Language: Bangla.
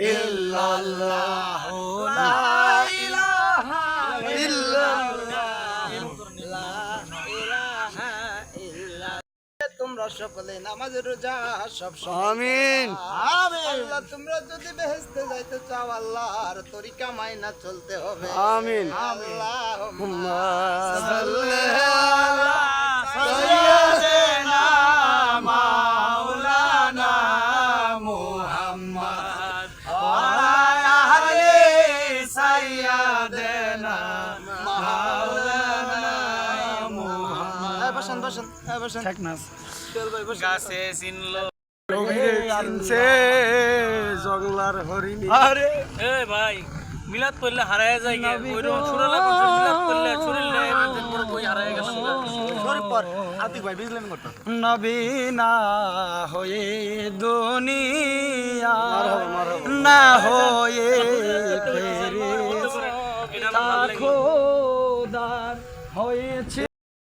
ইল্লাল্লাহ লা ইলাহা ইল্লাল্লাহ লা ইলাহা ইল্লাল্লাহ। তোমরা সকলে নামাজ রোজা সব আমিন আল্লাহ তোমরা যদি বেহেশতে যাইতে চাও আল্লাহর তরিকা মাইনা চলতে হবে। আমিন আল্লাহুম্মা সাল্লি আলা সাইয়্যিদিনা মাওলানা মুহাম্মদ ওয়া আলা আলি সাইয়্যিদিনা মাওলানা মুহাম্মদ। বসেন ঠিক না গাছে চিনলো আনছে জংলার হরিণী আরে এ ভাই মিলাদ করলে হারায় যায় গে ওইরকম সুরালা করছে মিলাদ করলে শরীর নেই পুরো বই হারায় গেল সরি পর আতিক ভাই বিজলেন করতে নবী না হয়ে দুনিয়া না হয়ে ফেরেশতা খোদার হয়েছে